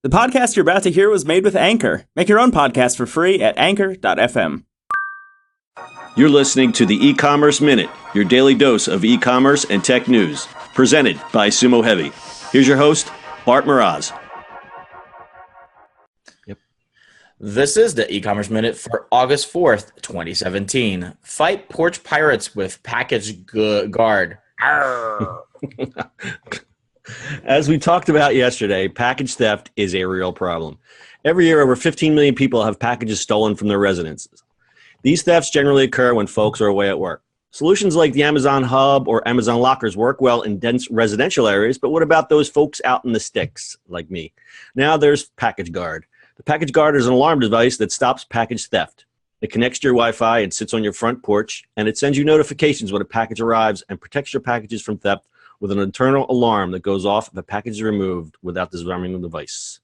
The podcast you're about to hear was made with Anchor. Make your own podcast for free at anchor.fm. You're listening to the E-Commerce Minute, your daily dose of e-commerce and tech news, presented by Sumo Heavy. Here's your host, Bart Mraz. This is the E-Commerce Minute for August 4th, 2017. Fight Porch Pirates with Package Guard. As we talked about yesterday, package theft is a real problem. Every year, over 15 million people have packages stolen from their residences. These thefts generally occur when folks are away at work. Solutions like the Amazon Hub or Amazon Lockers work well in dense residential areas, but what about those folks out in the sticks, like me? Now there's Package Guard. The Package Guard is an alarm device that stops package theft. It connects to your Wi-Fi and sits on your front porch, and it sends you notifications when a package arrives and protects your packages from theft with an internal alarm that goes off if a package is removed without disarming the device.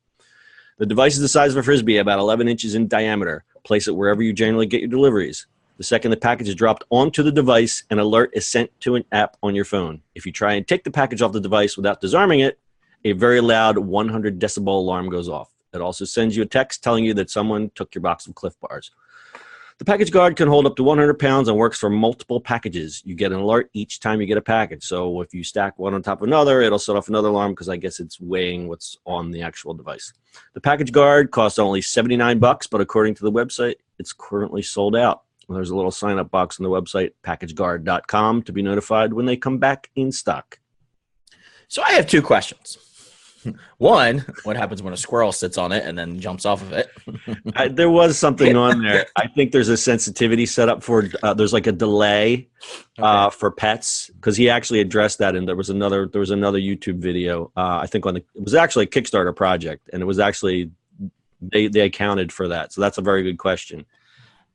The device is the size of a Frisbee, about 11 inches in diameter. Place it wherever you generally get your deliveries. The second the package is dropped onto the device, an alert is sent to an app on your phone. If you try and take the package off the device without disarming it, a very loud 100 decibel alarm goes off. It also sends you a text telling you that someone took your box of Cliff Bars. The Package Guard can hold up to 100 pounds and works for multiple packages. You get an alert each time you get a package. So if you stack one on top of another, it'll set off another alarm because I guess it's weighing what's on the actual device. The Package Guard costs only $79, but according to the website, it's currently sold out. There's a little sign-up box on the website, packageguard.com, to be notified when they come back in stock. So I have two questions. One, what happens when a squirrel sits on it and then jumps off of it? There was something on there. I think there's a sensitivity set up for, there's like a delay for pets, because he actually addressed that, and there was another YouTube video, I think it was actually a Kickstarter project, and it was actually, they accounted for that. So that's a very good question.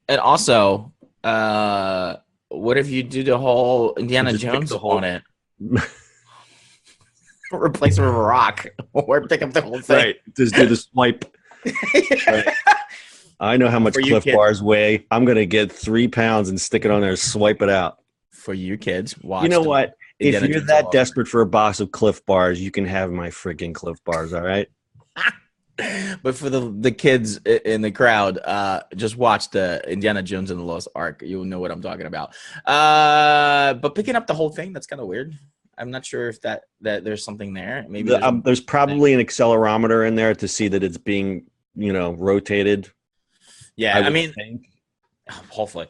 And also, what if you do the whole Indiana Jones on it? Replace it with a rock or pick up the whole thing. Right. Just do the swipe. Right. I know how much Cliff Bars weigh. I'm going to get 3 pounds and stick it on there and swipe it out. For you kids, watch. You know what? If you're that desperate for a box of Cliff Bars, you can have my freaking Cliff Bars, all right? But for the kids in the crowd, just watch the Indiana Jones and the Lost Ark. You'll know what I'm talking about. But picking up the whole thing, that's kind of weird. I'm not sure if that there's something there. Maybe there's probably an accelerometer in there to see that it's being, rotated. Yeah, I mean, hopefully.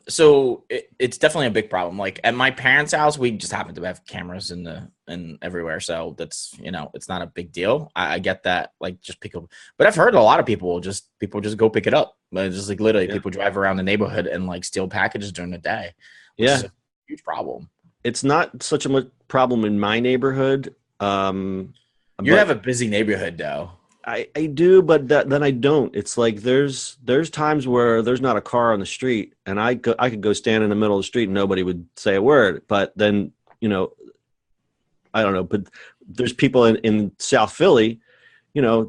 So it's definitely a big problem. Like at my parents' house, we just happen to have cameras in everywhere, so that's it's not a big deal. I get that, like just pick up. But I've heard a lot of people just go pick it up. It's just like literally people drive around the neighborhood and like steal packages during the day. Which is a huge problem. It's not such a problem in my neighborhood. You have a busy neighborhood, though. I do, but then I don't. It's like there's times where there's not a car on the street, and I could go stand in the middle of the street and nobody would say a word. But then I don't know. But there's people in South Philly.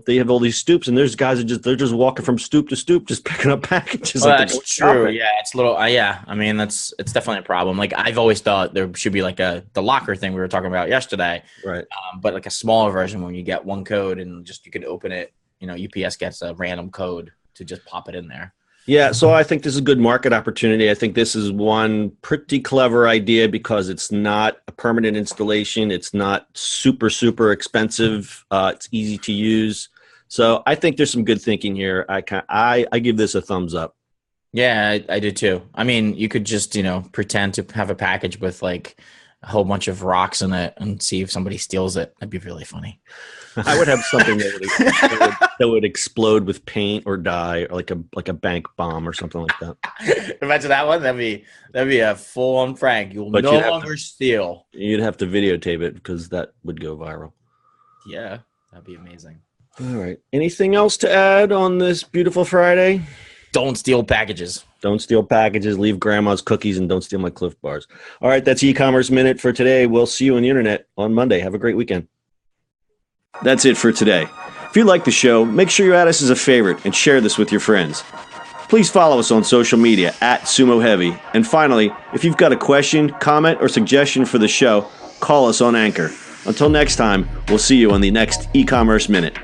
They have all these stoops, and there's guys that they're just walking from stoop to stoop, just picking up packages. Well, that's true. Yeah, it's a little. Yeah, I mean, it's definitely a problem. Like I've always thought there should be like the locker thing we were talking about yesterday, right? But like a smaller version when you get one code and just you could open it. UPS gets a random code to just pop it in there. Yeah, so I think this is a good market opportunity. I think this is one pretty clever idea because it's not a permanent installation. It's not super, super expensive. It's easy to use. So I think there's some good thinking here. I give this a thumbs up. Yeah, I do too. I mean, you could just, pretend to have a package with like a whole bunch of rocks in it and see if somebody steals it. That'd be really funny. I would have something that would explode with paint or dye, or like a bank bomb or something like that. Imagine that one. That'd be a full-on prank. You'll no longer steal. You'd have to videotape it because that would go viral. Yeah, that'd be amazing. All right. Anything else to add on this beautiful Friday? Don't steal packages. Don't steal packages. Leave grandma's cookies and don't steal my Cliff Bars. All right. That's E-Commerce Minute for today. We'll see you on the internet on Monday. Have a great weekend. That's it for today. If you like the show, make sure you add us as a favorite and share this with your friends. Please follow us on social media @Sumo Heavy. And finally, if you've got a question, comment, or suggestion for the show, call us on Anchor. Until next time, we'll see you on the next E-Commerce Minute.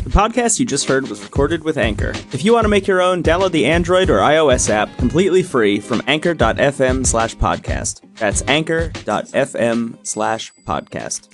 The podcast you just heard was recorded with Anchor. If you want to make your own, download the Android or iOS app completely free from anchor.fm/podcast. That's anchor.fm/podcast.